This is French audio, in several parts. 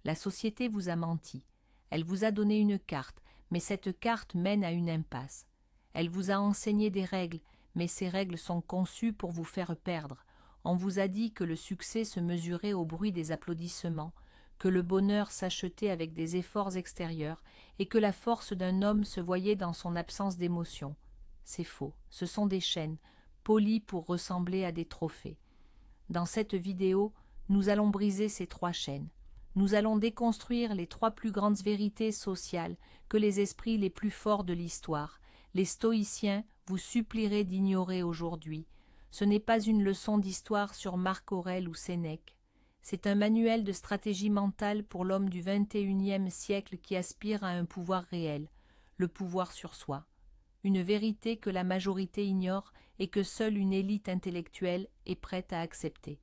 La société vous a menti. Elle vous a donné une carte, mais cette carte mène à une impasse. Elle vous a enseigné des règles, mais ces règles sont conçues pour vous faire perdre. On vous a dit que le succès se mesurait au bruit des applaudissements, que le bonheur s'achetait avec des efforts extérieurs et que la force d'un homme se voyait dans son absence d'émotion. C'est faux, ce sont des chaînes, polies pour ressembler à des trophées. Dans cette vidéo, nous allons briser ces 3 chaînes. Nous allons déconstruire les 3 plus grandes vérités sociales que les esprits les plus forts de l'histoire, les stoïciens, vous supplierez d'ignorer aujourd'hui. Ce n'est pas une leçon d'histoire sur Marc Aurèle ou Sénèque. C'est un manuel de stratégie mentale pour l'homme du XXIe siècle qui aspire à un pouvoir réel, le pouvoir sur soi. Une vérité que la majorité ignore et que seule une élite intellectuelle est prête à accepter.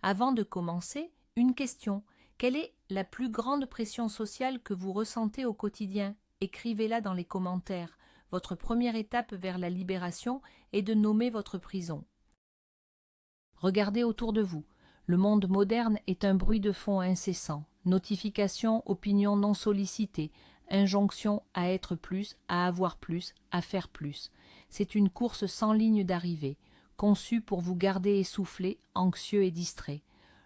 Avant de commencer, une question. Quelle est la plus grande pression sociale que vous ressentez au quotidien? Écrivez-la dans les commentaires. Votre première étape vers la libération est de nommer votre prison. Regardez autour de vous. Le monde moderne est un bruit de fond incessant. Notifications, opinions non sollicitées, injonctions à être plus, à avoir plus, à faire plus. C'est une course sans ligne d'arrivée, conçue pour vous garder essoufflé, anxieux et distrait.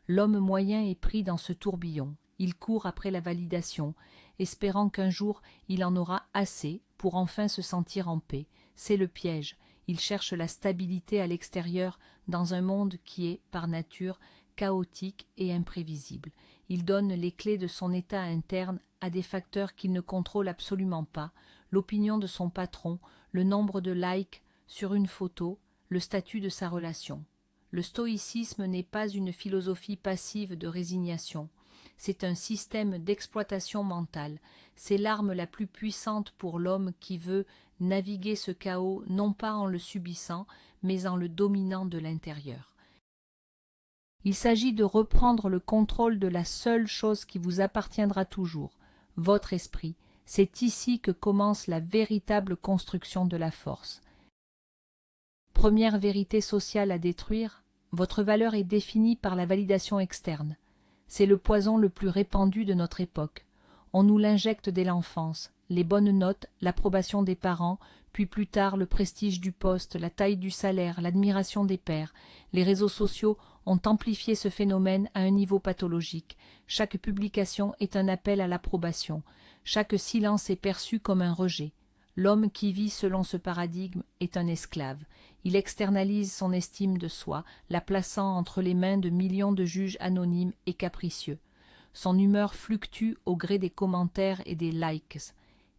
L'homme moyen est pris dans ce tourbillon. Il court après la validation, espérant qu'un jour il en aura assez pour enfin se sentir en paix. C'est le piège. Il cherche la stabilité à l'extérieur dans un monde qui est, par nature, chaotique et imprévisible. Il donne les clés de son état interne à des facteurs qu'il ne contrôle absolument pas, l'opinion de son patron, le nombre de likes sur une photo, le statut de sa relation. Le stoïcisme n'est pas une philosophie passive de résignation. C'est un système d'exploitation mentale. C'est l'arme la plus puissante pour l'homme qui veut naviguer ce chaos non pas en le subissant, mais en le dominant de l'intérieur. Il s'agit de reprendre le contrôle de la seule chose qui vous appartiendra toujours, votre esprit. C'est ici que commence la véritable construction de la force. Première vérité sociale à détruire, votre valeur est définie par la validation externe. C'est le poison le plus répandu de notre époque. On nous l'injecte dès l'enfance, les bonnes notes, l'approbation des parents, puis plus tard le prestige du poste, la taille du salaire, l'admiration des pairs. Les réseaux sociaux ont amplifié ce phénomène à un niveau pathologique. Chaque publication est un appel à l'approbation. Chaque silence est perçu comme un rejet. L'homme qui vit selon ce paradigme est un esclave. Il externalise son estime de soi, la plaçant entre les mains de millions de juges anonymes et capricieux. Son humeur fluctue au gré des commentaires et des likes.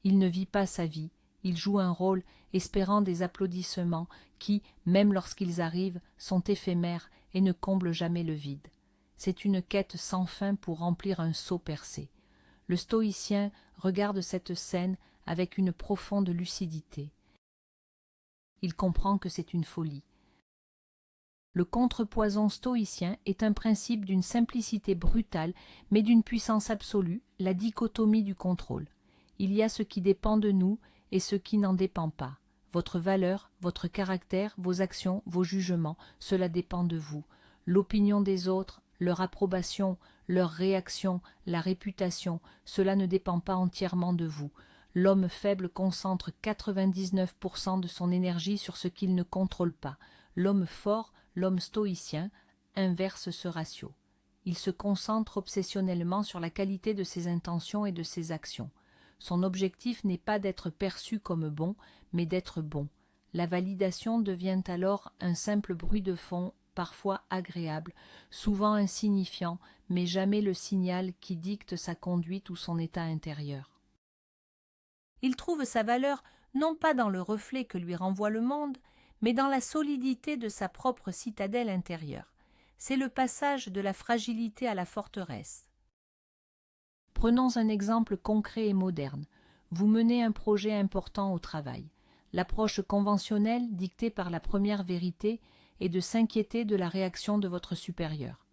Il ne vit pas sa vie, il joue un rôle espérant des applaudissements qui, même lorsqu'ils arrivent, sont éphémères et ne comblent jamais le vide. C'est une quête sans fin pour remplir un seau percé. Le stoïcien regarde cette scène avec une profonde lucidité. Il comprend que c'est une folie. Le contrepoison stoïcien est un principe d'une simplicité brutale, mais d'une puissance absolue, la dichotomie du contrôle. Il y a ce qui dépend de nous et ce qui n'en dépend pas. Votre valeur, votre caractère, vos actions, vos jugements, cela dépend de vous. L'opinion des autres, leur approbation, leur réaction, la réputation, cela ne dépend pas entièrement de vous. L'homme faible concentre 99% de son énergie sur ce qu'il ne contrôle pas. L'homme fort, l'homme stoïcien, inverse ce ratio. Il se concentre obsessionnellement sur la qualité de ses intentions et de ses actions. Son objectif n'est pas d'être perçu comme bon, mais d'être bon. La validation devient alors un simple bruit de fond, parfois agréable, souvent insignifiant, mais jamais le signal qui dicte sa conduite ou son état intérieur. Il trouve sa valeur non pas dans le reflet que lui renvoie le monde, mais dans la solidité de sa propre citadelle intérieure. C'est le passage de la fragilité à la forteresse. Prenons un exemple concret et moderne. Vous menez un projet important au travail. L'approche conventionnelle, dictée par la première vérité, est de s'inquiéter de la réaction de votre supérieur.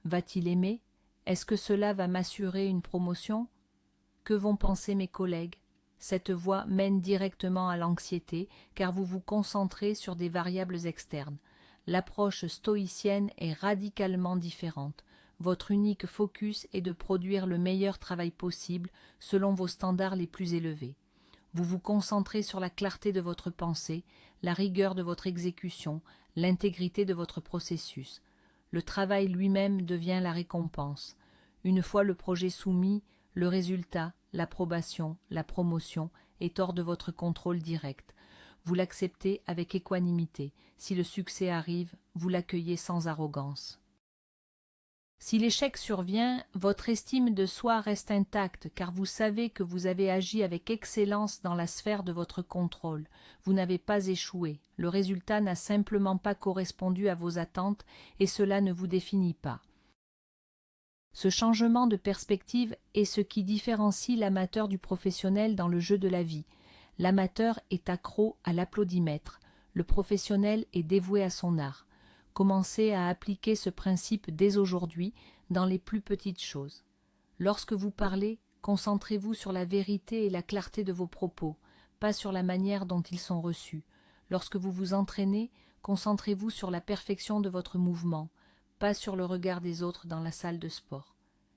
Va-t-il aimer? Est-ce que cela va m'assurer une promotion? Que vont penser mes collègues? Cette voie mène directement à l'anxiété, car vous vous concentrez sur des variables externes. L'approche stoïcienne est radicalement différente. votre unique focus est de produire le meilleur travail possible selon vos standards les plus élevés. Vous vous concentrez sur la clarté de votre pensée, la rigueur de votre exécution, l'intégrité de votre processus. Le travail lui-même devient la récompense. Une fois le projet soumis, le résultat, l'approbation, la promotion est hors de votre contrôle direct. Vous l'acceptez avec équanimité. Si le succès arrive, vous l'accueillez sans arrogance. Si l'échec survient, votre estime de soi reste intacte car vous savez que vous avez agi avec excellence dans la sphère de votre contrôle. Vous n'avez pas échoué. Le résultat n'a simplement pas correspondu à vos attentes et cela ne vous définit pas. Ce changement de perspective est ce qui différencie l'amateur du professionnel dans le jeu de la vie. L'amateur est accro à l'applaudimètre, le professionnel est dévoué à son art. Commencez à appliquer ce principe dès aujourd'hui dans les plus petites choses. Lorsque vous parlez, concentrez-vous sur la vérité et la clarté de vos propos, pas sur la manière dont ils sont reçus. Lorsque vous vous entraînez, concentrez-vous sur la perfection de votre mouvement, pas sur le regard des autres dans la salle de sport.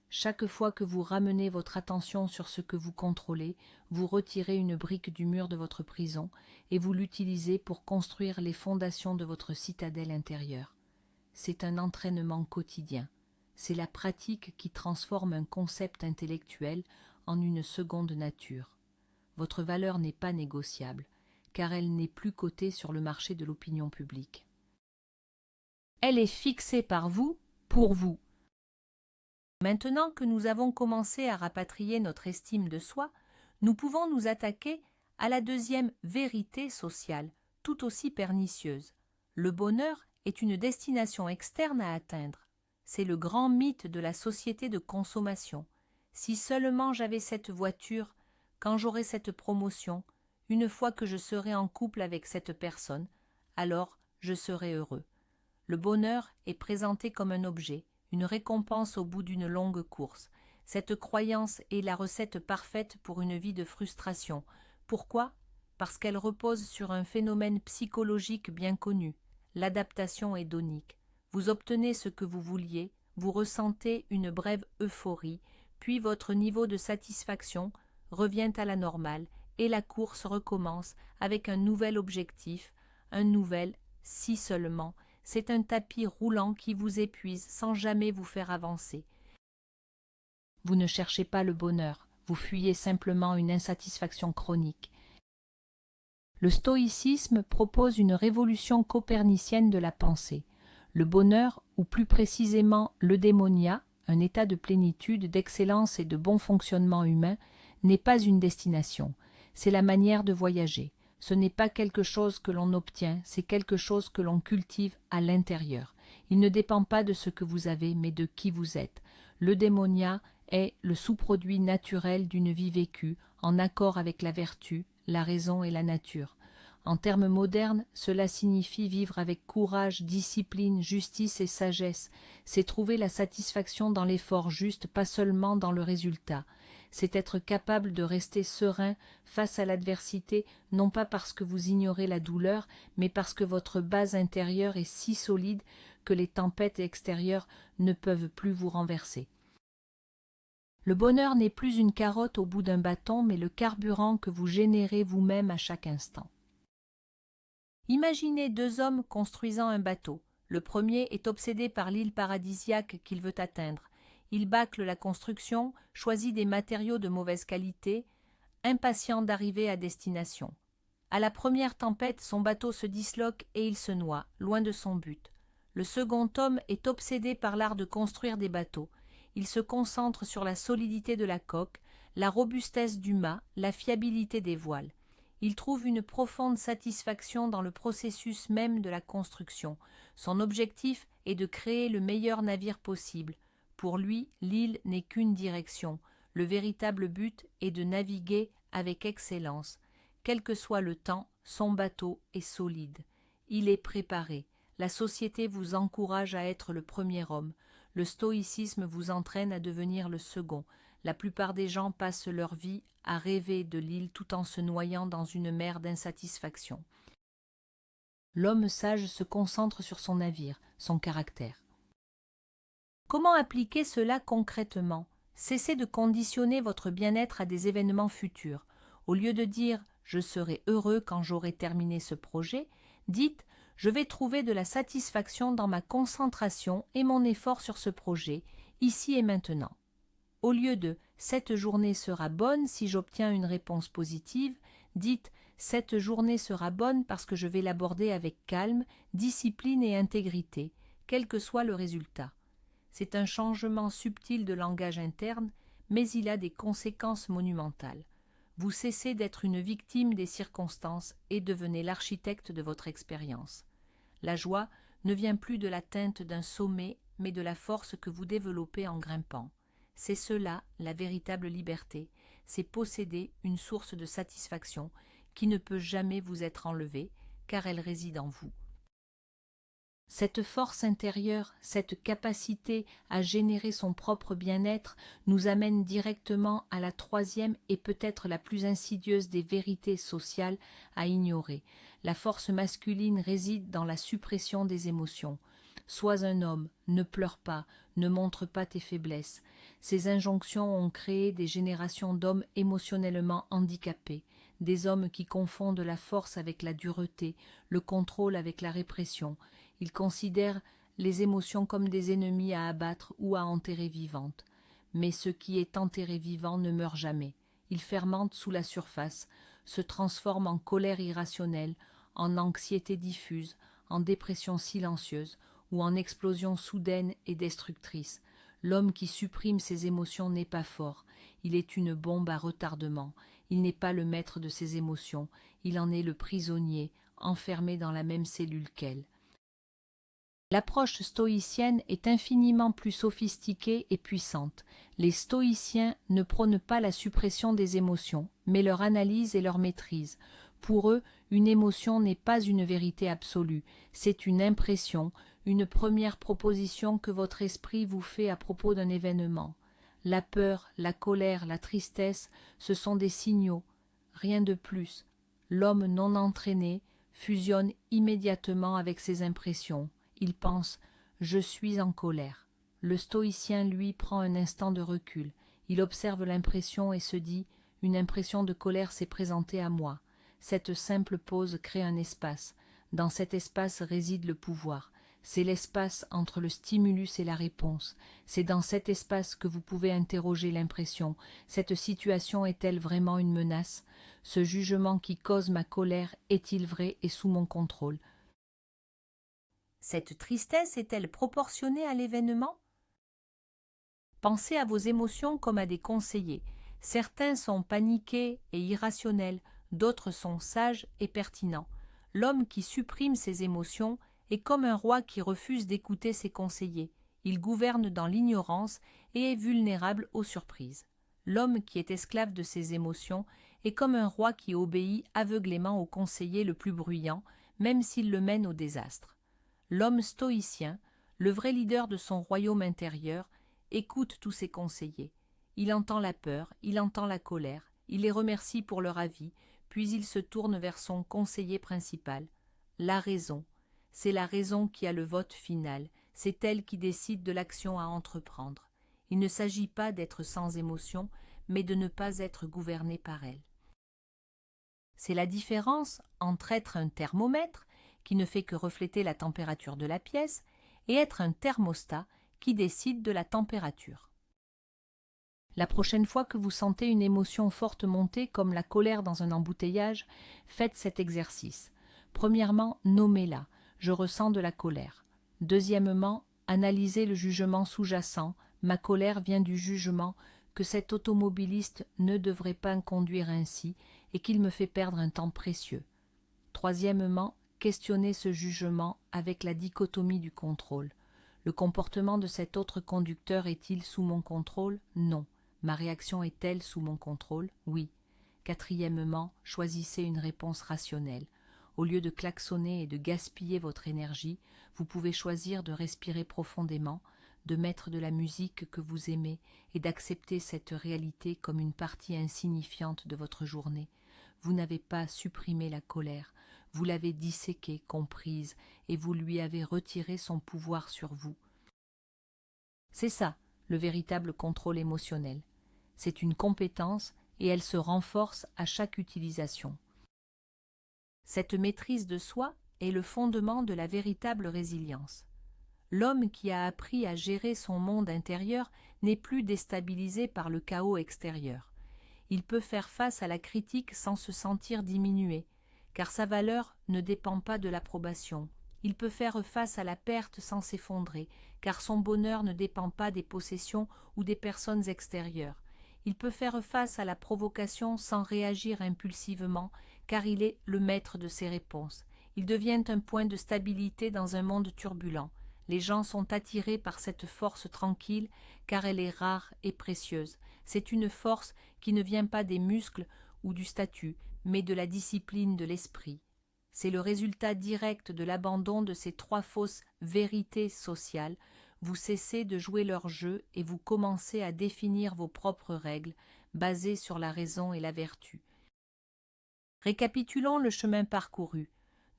Chaque fois que vous ramenez votre attention sur ce que vous contrôlez, vous retirez une brique du mur de votre prison et vous l'utilisez pour construire les fondations de votre citadelle intérieure. C'est un entraînement quotidien. C'est la pratique qui transforme un concept intellectuel en une seconde nature. Votre valeur n'est pas négociable, car elle n'est plus cotée sur le marché de l'opinion publique. Elle est fixée par vous, pour vous. Maintenant que nous avons commencé à rapatrier notre estime de soi, nous pouvons nous attaquer à la deuxième vérité sociale, tout aussi pernicieuse. Le bonheur est une destination externe à atteindre. C'est le grand mythe de la société de consommation. Si seulement j'avais cette voiture, quand j'aurai cette promotion, une fois que je serai en couple avec cette personne, alors je serai heureux. Le bonheur est présenté comme un objet, une récompense au bout d'une longue course. Cette croyance est la recette parfaite pour une vie de frustration. Pourquoi ? Parce qu'elle repose sur un phénomène psychologique bien connu, l'adaptation hédonique. Vous obtenez ce que vous vouliez, vous ressentez une brève euphorie, puis votre niveau de satisfaction revient à la normale et la course recommence avec un nouvel objectif, un nouvel « si seulement ». C'est un tapis roulant qui vous épuise sans jamais vous faire avancer. Vous ne cherchez pas le bonheur, vous fuyez simplement une insatisfaction chronique. Le stoïcisme propose une révolution copernicienne de la pensée. Le bonheur, ou plus précisément l'eudémonia, un état de plénitude, d'excellence et de bon fonctionnement humain, n'est pas une destination, c'est la manière de voyager. Ce n'est pas quelque chose que l'on obtient, c'est quelque chose que l'on cultive à l'intérieur. Il ne dépend pas de ce que vous avez, mais de qui vous êtes. L'eudémonia est le sous-produit naturel d'une vie vécue, en accord avec la vertu, la raison et la nature. En termes modernes, cela signifie vivre avec courage, discipline, justice et sagesse. C'est trouver la satisfaction dans l'effort juste, pas seulement dans le résultat. C'est être capable de rester serein face à l'adversité, non pas parce que vous ignorez la douleur, mais parce que votre base intérieure est si solide que les tempêtes extérieures ne peuvent plus vous renverser. Le bonheur n'est plus une carotte au bout d'un bâton, mais le carburant que vous générez vous-même à chaque instant. Imaginez deux hommes construisant un bateau. Le premier est obsédé par l'île paradisiaque qu'il veut atteindre. Il bâcle la construction, choisit des matériaux de mauvaise qualité, impatient d'arriver à destination. À la première tempête, son bateau se disloque et il se noie, loin de son but. Le second homme est obsédé par l'art de construire des bateaux. Il se concentre sur la solidité de la coque, la robustesse du mât, la fiabilité des voiles. Il trouve une profonde satisfaction dans le processus même de la construction. Son objectif est de créer le meilleur navire possible. Pour lui, l'île n'est qu'une direction. Le véritable but est de naviguer avec excellence. Quel que soit le temps, son bateau est solide. Il est préparé. La société vous encourage à être le premier homme. Le stoïcisme vous entraîne à devenir le second. La plupart des gens passent leur vie à rêver de l'île tout en se noyant dans une mer d'insatisfaction. L'homme sage se concentre sur son navire, son caractère. Comment appliquer cela concrètement? Cessez de conditionner votre bien-être à des événements futurs. Au lieu de dire « je serai heureux quand j'aurai terminé ce projet », dites « je vais trouver de la satisfaction dans ma concentration et mon effort sur ce projet, ici et maintenant ». Au lieu de « cette journée sera bonne si j'obtiens une réponse positive », dites « cette journée sera bonne parce que je vais l'aborder avec calme, discipline et intégrité, quel que soit le résultat ». C'est un changement subtil de langage interne, mais il a des conséquences monumentales. Vous cessez d'être une victime des circonstances et devenez l'architecte de votre expérience. La joie ne vient plus de l'atteinte d'un sommet, mais de la force que vous développez en grimpant. C'est cela, la véritable liberté, c'est posséder une source de satisfaction qui ne peut jamais vous être enlevée, car elle réside en vous. Cette force intérieure, cette capacité à générer son propre bien-être nous amène directement à la troisième et peut-être la plus insidieuse des vérités sociales à ignorer. La force masculine réside dans la suppression des émotions. Sois un homme, ne pleure pas, ne montre pas tes faiblesses. Ces injonctions ont créé des générations d'hommes émotionnellement handicapés, des hommes qui confondent la force avec la dureté, le contrôle avec la répression. Ils considèrent les émotions comme des ennemis à abattre ou à enterrer vivantes. Mais ce qui est enterré vivant ne meurt jamais. Il fermente sous la surface, se transforme en colère irrationnelle, en anxiété diffuse, en dépression silencieuse ou en explosion soudaine et destructrice. L'homme qui supprime ses émotions n'est pas fort, il est une bombe à retardement, il n'est pas le maître de ses émotions, il en est le prisonnier, enfermé dans la même cellule qu'elle. L'approche stoïcienne est infiniment plus sophistiquée et puissante. Les stoïciens ne prônent pas la suppression des émotions, mais leur analyse et leur maîtrise. Pour eux, une émotion n'est pas une vérité absolue, c'est une impression, une première proposition que votre esprit vous fait à propos d'un événement. La peur, la colère, la tristesse, ce sont des signaux, rien de plus. L'homme non entraîné fusionne immédiatement avec ses impressions. Il pense « je suis en colère ». Le stoïcien, lui, prend un instant de recul. Il observe l'impression et se dit « une impression de colère s'est présentée à moi ». Cette simple pause crée un espace. Dans cet espace réside le pouvoir. C'est l'espace entre le stimulus et la réponse. C'est dans cet espace que vous pouvez interroger l'impression. Cette situation est-elle vraiment une menace? Ce jugement qui cause ma colère est-il vrai et sous mon contrôle? Cette tristesse est-elle proportionnée à l'événement? Pensez à vos émotions comme à des conseillers. Certains sont paniqués et irrationnels, d'autres sont sages et pertinents. L'homme qui supprime ses émotions est comme un roi qui refuse d'écouter ses conseillers. Il gouverne dans l'ignorance et est vulnérable aux surprises. L'homme qui est esclave de ses émotions est comme un roi qui obéit aveuglément au conseiller le plus bruyant, même s'il le mène au désastre. L'homme stoïcien, le vrai leader de son royaume intérieur, écoute tous ses conseillers. Il entend la peur, il entend la colère, il les remercie pour leur avis, puis il se tourne vers son conseiller principal. La raison, c'est la raison qui a le vote final, c'est elle qui décide de l'action à entreprendre. Il ne s'agit pas d'être sans émotion, mais de ne pas être gouverné par elle. C'est la différence entre être un thermomètre, qui ne fait que refléter la température de la pièce, et être un thermostat qui décide de la température. La prochaine fois que vous sentez une émotion forte monter, comme la colère dans un embouteillage, faites cet exercice. Premièrement, nommez-la. Je ressens de la colère. Deuxièmement, analysez le jugement sous-jacent. Ma colère vient du jugement que cet automobiliste ne devrait pas conduire ainsi et qu'il me fait perdre un temps précieux. Troisièmement, questionnez ce jugement avec la dichotomie du contrôle. Le comportement de cet autre conducteur est-il sous mon contrôle? Non. Ma réaction est-elle sous mon contrôle? Oui. Quatrièmement, choisissez une réponse rationnelle. Au lieu de klaxonner et de gaspiller votre énergie, vous pouvez choisir de respirer profondément, de mettre de la musique que vous aimez et d'accepter cette réalité comme une partie insignifiante de votre journée. Vous n'avez pas supprimé la colère, vous l'avez disséquée, comprise, et vous lui avez retiré son pouvoir sur vous. C'est ça, le véritable contrôle émotionnel. C'est une compétence et elle se renforce à chaque utilisation. Cette maîtrise de soi est le fondement de la véritable résilience. L'homme qui a appris à gérer son monde intérieur n'est plus déstabilisé par le chaos extérieur. Il peut faire face à la critique sans se sentir diminué, car sa valeur ne dépend pas de l'approbation. Il peut faire face à la perte sans s'effondrer, car son bonheur ne dépend pas des possessions ou des personnes extérieures. Il peut faire face à la provocation sans réagir impulsivement, car il est le maître de ses réponses. Il devient un point de stabilité dans un monde turbulent. Les gens sont attirés par cette force tranquille, car elle est rare et précieuse. C'est une force qui ne vient pas des muscles ou du statut, mais de la discipline de l'esprit. C'est le résultat direct de l'abandon de ces trois fausses vérités sociales. Vous cessez de jouer leur jeu et vous commencez à définir vos propres règles, basées sur la raison et la vertu. Récapitulons le chemin parcouru.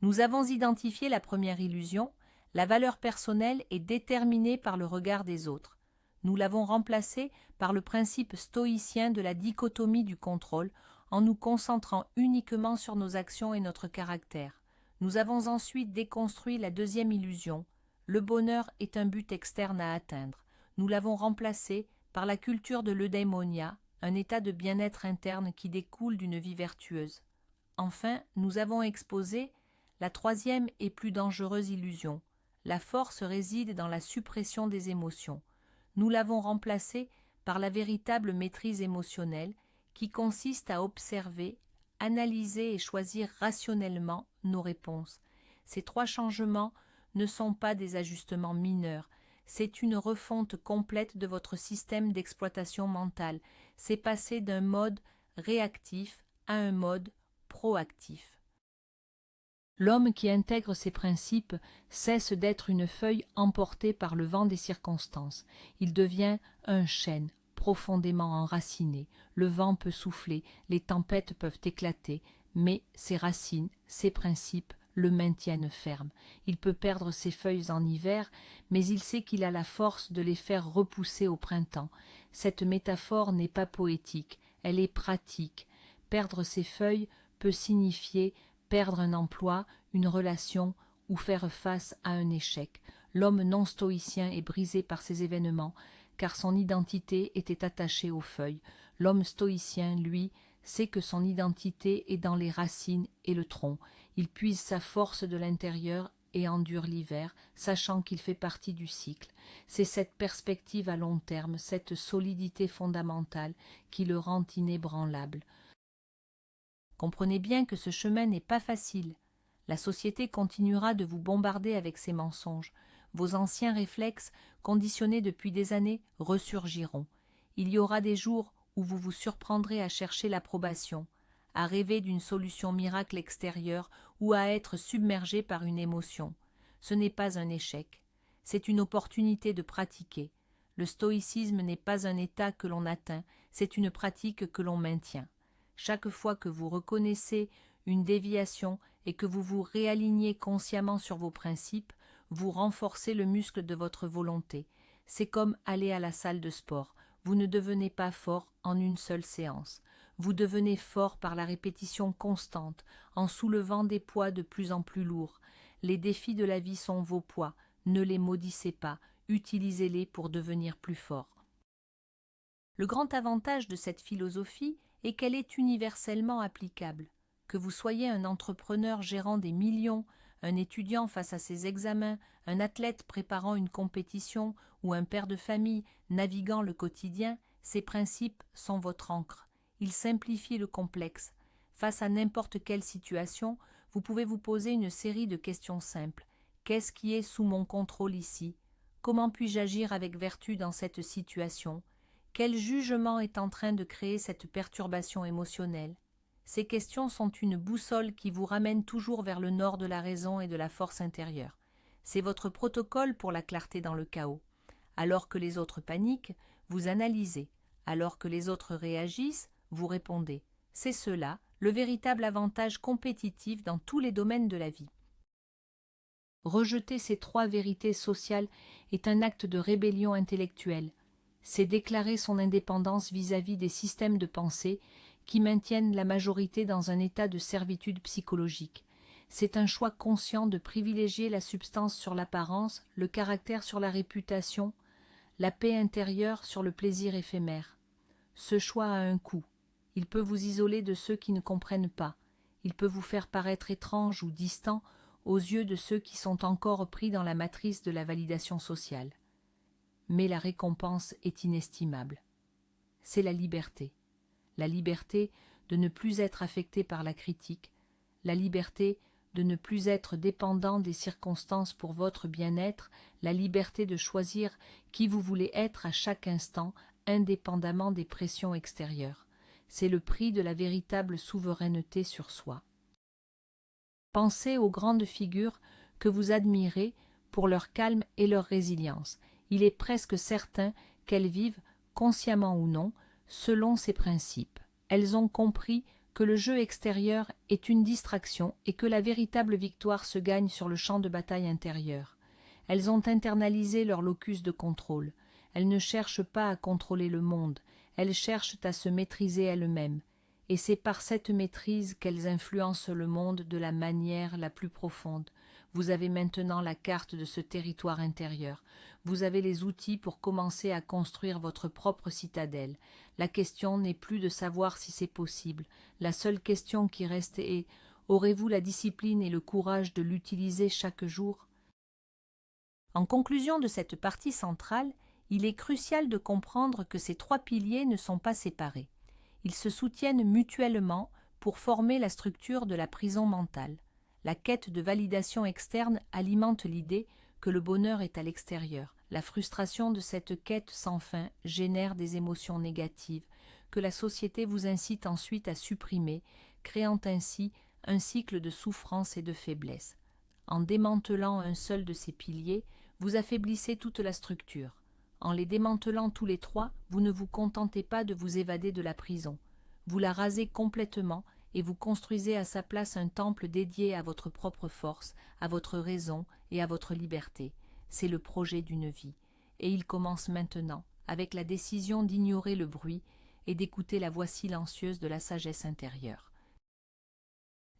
Nous avons identifié la première illusion. La valeur personnelle est déterminée par le regard des autres. Nous l'avons remplacée par le principe stoïcien de la dichotomie du contrôle, en nous concentrant uniquement sur nos actions et notre caractère. Nous avons ensuite déconstruit la deuxième illusion. Le bonheur est un but externe à atteindre. Nous l'avons remplacé par la culture de l'eudaimonia, un état de bien-être interne qui découle d'une vie vertueuse. Enfin, nous avons exposé la troisième et plus dangereuse illusion. La force réside dans la suppression des émotions. Nous l'avons remplacée par la véritable maîtrise émotionnelle qui consiste à observer, analyser et choisir rationnellement nos réponses. Ces trois changements ne sont pas des ajustements mineurs, c'est une refonte complète de votre système d'exploitation mentale. C'est passer d'un mode réactif à un mode proactif. L'homme qui intègre ces principes cesse d'être une feuille emportée par le vent des circonstances. Il devient un chêne profondément enraciné. Le vent peut souffler, les tempêtes peuvent éclater, mais ses racines, ses principes le maintiennent ferme. Il peut perdre ses feuilles en hiver, mais il sait qu'il a la force de les faire repousser au printemps. Cette métaphore n'est pas poétique, elle est pratique. Perdre ses feuilles peut signifier perdre un emploi, une relation ou faire face à un échec. L'homme non stoïcien est brisé par ces événements, car son identité était attachée aux feuilles. L'homme stoïcien, lui, sait que son identité est dans les racines et le tronc. Il puise sa force de l'intérieur et endure l'hiver, sachant qu'il fait partie du cycle. C'est cette perspective à long terme, cette solidité fondamentale qui le rend inébranlable. Comprenez bien que ce chemin n'est pas facile. La société continuera de vous bombarder avec ses mensonges. Vos anciens réflexes, conditionnés depuis des années, ressurgiront. Il y aura des jours où vous vous surprendrez à chercher l'approbation, à rêver d'une solution miracle extérieure ou à être submergé par une émotion. Ce n'est pas un échec, c'est une opportunité de pratiquer. Le stoïcisme n'est pas un état que l'on atteint, c'est une pratique que l'on maintient. Chaque fois que vous reconnaissez une déviation et que vous vous réalignez consciemment sur vos principes, vous renforcez le muscle de votre volonté. C'est comme aller à la salle de sport. Vous ne devenez pas fort en une seule séance. Vous devenez fort par la répétition constante, en soulevant des poids de plus en plus lourds. Les défis de la vie sont vos poids. Ne les maudissez pas. Utilisez-les pour devenir plus fort. Le grand avantage de cette philosophie est qu'elle est universellement applicable. Que vous soyez un entrepreneur gérant des millions, un étudiant face à ses examens, un athlète préparant une compétition ou un père de famille naviguant le quotidien, ces principes sont votre encre. Ils simplifient le complexe. Face à n'importe quelle situation, vous pouvez vous poser une série de questions simples. Qu'est-ce qui est sous mon contrôle ici? Comment puis-je agir avec vertu dans cette situation? Quel jugement est en train de créer cette perturbation émotionnelle? Ces questions sont une boussole qui vous ramène toujours vers le nord de la raison et de la force intérieure. C'est votre protocole pour la clarté dans le chaos. Alors que les autres paniquent, vous analysez. Alors que les autres réagissent, vous répondez. C'est cela, le véritable avantage compétitif dans tous les domaines de la vie. Rejeter ces trois vérités sociales est un acte de rébellion intellectuelle. C'est déclarer son indépendance vis-à-vis des systèmes de pensée qui maintiennent la majorité dans un état de servitude psychologique. C'est un choix conscient de privilégier la substance sur l'apparence, le caractère sur la réputation, la paix intérieure sur le plaisir éphémère. Ce choix a un coût. Il peut vous isoler de ceux qui ne comprennent pas. Il peut vous faire paraître étrange ou distant aux yeux de ceux qui sont encore pris dans la matrice de la validation sociale. Mais la récompense est inestimable. C'est la liberté de ne plus être affecté par la critique, la liberté de ne plus être dépendant des circonstances pour votre bien-être, la liberté de choisir qui vous voulez être à chaque instant, indépendamment des pressions extérieures. C'est le prix de la véritable souveraineté sur soi. Pensez aux grandes figures que vous admirez pour leur calme et leur résilience. Il est presque certain qu'elles vivent, consciemment ou non, selon ces principes. Elles ont compris que le jeu extérieur est une distraction et que la véritable victoire se gagne sur le champ de bataille intérieur. Elles ont internalisé leur locus de contrôle. Elles ne cherchent pas à contrôler le monde, elles cherchent à se maîtriser elles-mêmes. Et c'est par cette maîtrise qu'elles influencent le monde de la manière la plus profonde. Vous avez maintenant la carte de ce territoire intérieur. Vous avez les outils pour commencer à construire votre propre citadelle. La question n'est plus de savoir si c'est possible. La seule question qui reste est: aurez-vous la discipline et le courage de l'utiliser chaque jour? En conclusion de cette partie centrale, il est crucial de comprendre que ces trois piliers ne sont pas séparés. Ils se soutiennent mutuellement pour former la structure de la prison mentale. La quête de validation externe alimente l'idée que le bonheur est à l'extérieur. La frustration de cette quête sans fin génère des émotions négatives que la société vous incite ensuite à supprimer, créant ainsi un cycle de souffrance et de faiblesse. En démantelant un seul de ces piliers, vous affaiblissez toute la structure. En les démantelant tous les trois, vous ne vous contentez pas de vous évader de la prison. Vous la rasez complètement et vous construisez à sa place un temple dédié à votre propre force, à votre raison et à votre liberté. C'est le projet d'une vie. Et il commence maintenant, avec la décision d'ignorer le bruit et d'écouter la voix silencieuse de la sagesse intérieure.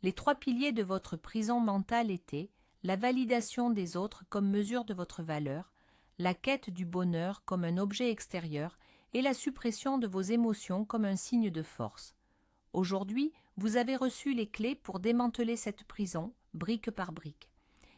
Les trois piliers de votre prison mentale étaient la validation des autres comme mesure de votre valeur, la quête du bonheur comme un objet extérieur et la suppression de vos émotions comme un signe de force. Aujourd'hui, vous avez reçu les clés pour démanteler cette prison, brique par brique.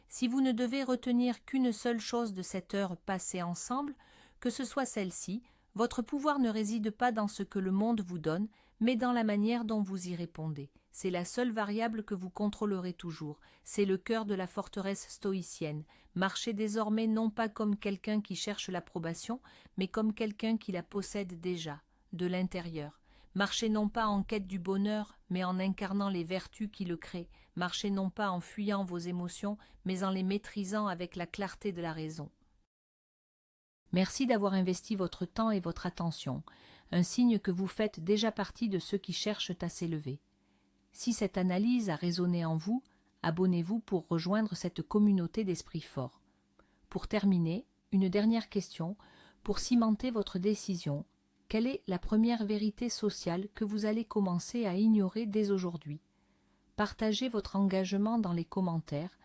Si vous ne devez retenir qu'une seule chose de cette heure passée ensemble, que ce soit celle-ci, votre pouvoir ne réside pas dans ce que le monde vous donne, mais dans la manière dont vous y répondez. C'est la seule variable que vous contrôlerez toujours. C'est le cœur de la forteresse stoïcienne. Marchez désormais non pas comme quelqu'un qui cherche l'approbation, mais comme quelqu'un qui la possède déjà, de l'intérieur. Marchez non pas en quête du bonheur, mais en incarnant les vertus qui le créent. Marchez non pas en fuyant vos émotions, mais en les maîtrisant avec la clarté de la raison. Merci d'avoir investi votre temps et votre attention, un signe que vous faites déjà partie de ceux qui cherchent à s'élever. Si cette analyse a résonné en vous, abonnez-vous pour rejoindre cette communauté d'esprits forts. Pour terminer, une dernière question pour cimenter votre décision. Quelle est la première vérité sociale que vous allez commencer à ignorer dès aujourd'hui? Partagez votre engagement dans les commentaires